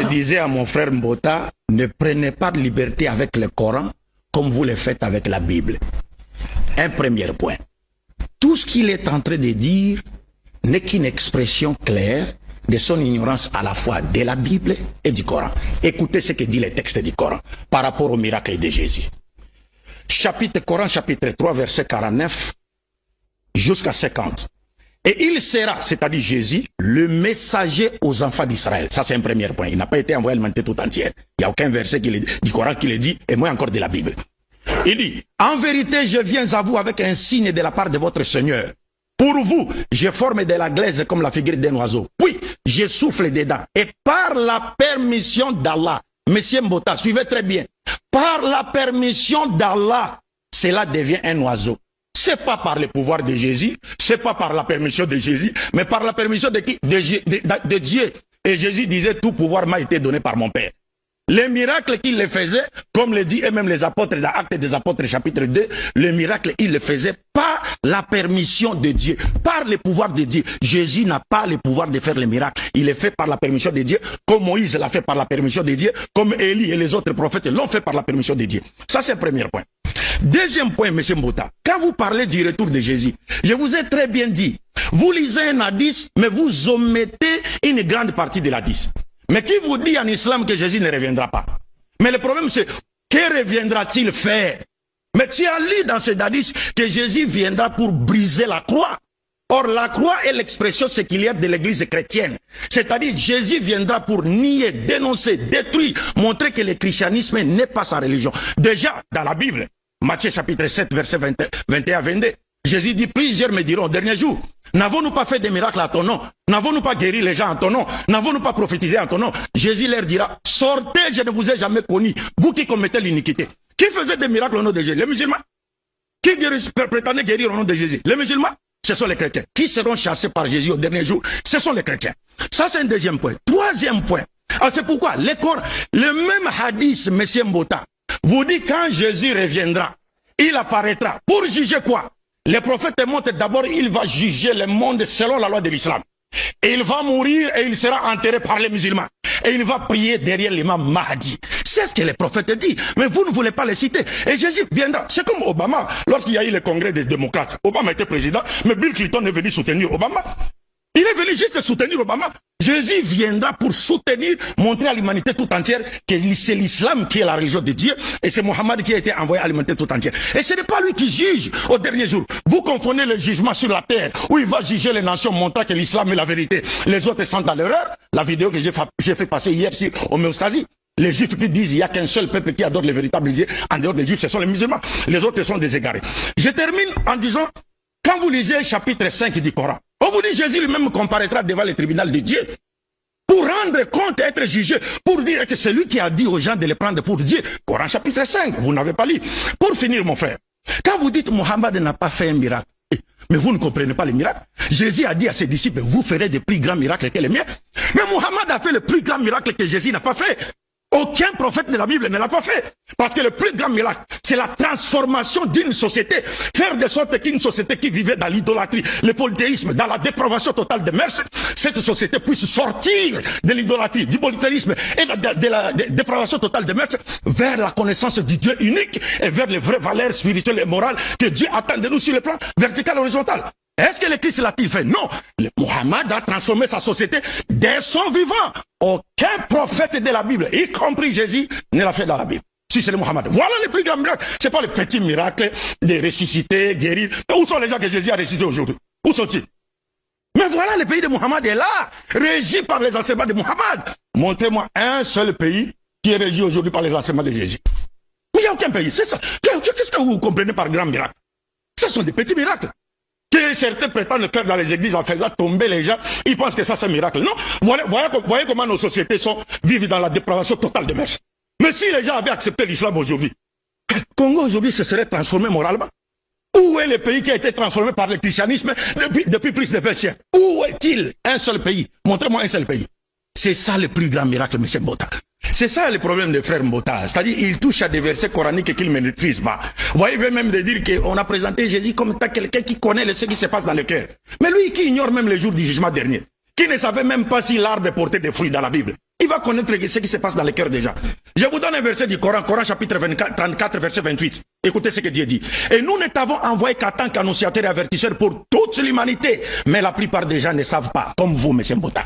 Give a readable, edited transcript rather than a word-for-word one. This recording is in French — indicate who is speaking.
Speaker 1: Je disais à mon frère Mbota, ne prenez pas de liberté avec le Coran comme vous le faites avec la Bible. Un premier point. Tout ce qu'il est en train de dire n'est qu'une expression claire de son ignorance à la fois de la Bible et du Coran. Écoutez ce que dit le texte du Coran par rapport au miracle de Jésus. Coran chapitre 3, verset 49 jusqu'à 50. Et il sera, c'est-à-dire Jésus, le messager aux enfants d'Israël. Ça, c'est un premier point. Il n'a pas été envoyé à l'humanité tout entière. Il n'y a aucun verset du Coran qui le dit, et moins encore de la Bible. Il dit, en vérité, je viens à vous avec un signe de la part de votre Seigneur. Pour vous, je forme de la glaise comme la figure d'un oiseau. Puis, je souffle dedans. Et par la permission d'Allah, Monsieur Mbota, suivez très bien. Par la permission d'Allah, cela devient un oiseau. C'est pas par le pouvoir de Jésus, c'est pas par la permission de Jésus, mais par la permission de qui? De Dieu. Et Jésus disait, tout pouvoir m'a été donné par mon Père. Les miracles qu'il les faisait, comme le dit et même les apôtres dans Actes des Apôtres chapitre 2, les miracles, il les faisait par la permission de Dieu, par le pouvoir de Dieu. Jésus n'a pas le pouvoir de faire les miracles. Il est fait par la permission de Dieu, comme Moïse l'a fait par la permission de Dieu, comme Élie et les autres prophètes l'ont fait par la permission de Dieu. Ça, c'est le premier point. Deuxième point, M. Mbota, quand vous parlez du retour de Jésus, je vous ai très bien dit, vous lisez un hadith, mais vous omettez une grande partie de l'hadith. Mais qui vous dit en islam que Jésus ne reviendra pas? Mais le problème c'est, que reviendra-t-il faire? Mais tu as lu dans ce hadith que Jésus viendra pour briser la croix. Or la croix est l'expression séculière de l'église chrétienne. C'est-à-dire Jésus viendra pour nier, dénoncer, détruire, montrer que le christianisme n'est pas sa religion. Déjà dans la Bible, Matthieu chapitre 7 verset 21-22, Jésus dit, plusieurs me diront au dernier jour, n'avons-nous pas fait des miracles à ton nom? N'avons-nous pas guéri les gens en ton nom? N'avons-nous pas prophétisé en ton nom? Jésus leur dira, sortez, je ne vous ai jamais connu, vous qui commettez l'iniquité. Qui faisait des miracles au nom de Jésus? Les musulmans. Qui prétendait guérir au nom de Jésus? Les musulmans. Ce sont les chrétiens. Qui seront chassés par Jésus au dernier jour? Ce sont les chrétiens. Ça, c'est un deuxième point. Troisième point. C'est pourquoi le même hadith, M. Mbota, vous dit quand Jésus reviendra, il apparaîtra. Pour juger quoi? Les prophètes montrent d'abord, il va juger le monde selon la loi de l'islam. Et il va mourir et il sera enterré par les musulmans. Et il va prier derrière l'imam Mahdi. C'est ce que les prophètes disent. Mais vous ne voulez pas les citer. Et Jésus viendra. C'est comme Obama, lorsqu'il y a eu le congrès des démocrates. Obama était président, mais Bill Clinton est venu soutenir Obama. Il est venu juste soutenir Obama. Jésus viendra pour soutenir, montrer à l'humanité tout entière que c'est l'islam qui est la religion de Dieu et c'est Mohammed qui a été envoyé à l'humanité tout entière. Et ce n'est pas lui qui juge au dernier jour. Vous confondez le jugement sur la terre où il va juger les nations montrant que l'islam est la vérité. Les autres sont dans l'erreur. La vidéo que j'ai fait passer hier sur homéostasie. Les juifs qui disent qu'il n'y a qu'un seul peuple qui adore le véritable Dieu en dehors des juifs, ce sont les musulmans. Les autres sont des égarés. Je termine en disant, quand vous lisez chapitre 5 du Coran, on vous dit Jésus lui-même comparaîtra devant le tribunal de Dieu pour rendre compte et être jugé, pour dire que c'est lui qui a dit aux gens de les prendre pour Dieu. Coran chapitre 5, vous n'avez pas lu. Pour finir, mon frère, quand vous dites Mohammed n'a pas fait un miracle, mais vous ne comprenez pas les miracles. Jésus a dit à ses disciples, vous ferez des plus grands miracles que les miens. Mais Mohammed a fait le plus grand miracle que Jésus n'a pas fait. Aucun prophète de la Bible ne l'a pas fait. Parce que le plus grand miracle, c'est la transformation d'une société. Faire de sorte qu'une société qui vivait dans l'idolâtrie, le polythéisme, dans la dépravation totale des mœurs, cette société puisse sortir de l'idolâtrie, du polythéisme et de la dépravation totale des mœurs vers la connaissance du Dieu unique et vers les vraies valeurs spirituelles et morales que Dieu attend de nous sur le plan vertical et horizontal. Est-ce que le Christ l'a-t-il fait? Non. Mohammed a transformé sa société dès son vivant. Aucun prophète de la Bible, y compris Jésus, ne l'a fait dans la Bible. Si c'est le Mohammed. Voilà les plus grands miracles. Ce n'est pas les petits miracles de ressusciter, guérir. Mais où sont les gens que Jésus a ressuscités aujourd'hui? Où sont-ils? Mais voilà, le pays de Mohammed est là, régi par les enseignements de Mohammed. Montrez-moi un seul pays qui est régi aujourd'hui par les enseignements de Jésus. Mais il n'y a aucun pays, c'est ça. Qu'est-ce que vous comprenez par grand miracle? Ce sont des petits miracles. Que certains prétendent faire dans les églises en faisant tomber les gens, ils pensent que ça c'est un miracle. Non, voyez comment nos sociétés vivent dans la dépravation totale de mœurs. Mais si les gens avaient accepté l'islam aujourd'hui, Congo aujourd'hui se serait transformé moralement. Où est le pays qui a été transformé par le christianisme depuis plus de 20 siècles? Où est-il? Un seul pays. Montrez-moi un seul pays. C'est ça le plus grand miracle, M. Mbota. C'est ça le problème des frères Mbota. C'est-à-dire, il touche à des versets coraniques qu'il ne maîtrise pas. Vous voyez, il veut même de dire qu'on a présenté Jésus comme quelqu'un qui connaît ce qui se passe dans le cœur. Mais lui qui ignore même les jours du jugement dernier, qui ne savait même pas si l'arbre portait des fruits dans la Bible. Il va connaître ce qui se passe dans les cœurs des gens. Je vous donne un verset du Coran, Coran chapitre 34, verset 28. Écoutez ce que Dieu dit. Et nous ne t'avons envoyé qu'en tant qu'annonciateur et avertisseur pour toute l'humanité. Mais la plupart des gens ne savent pas, comme vous, M. Mbota.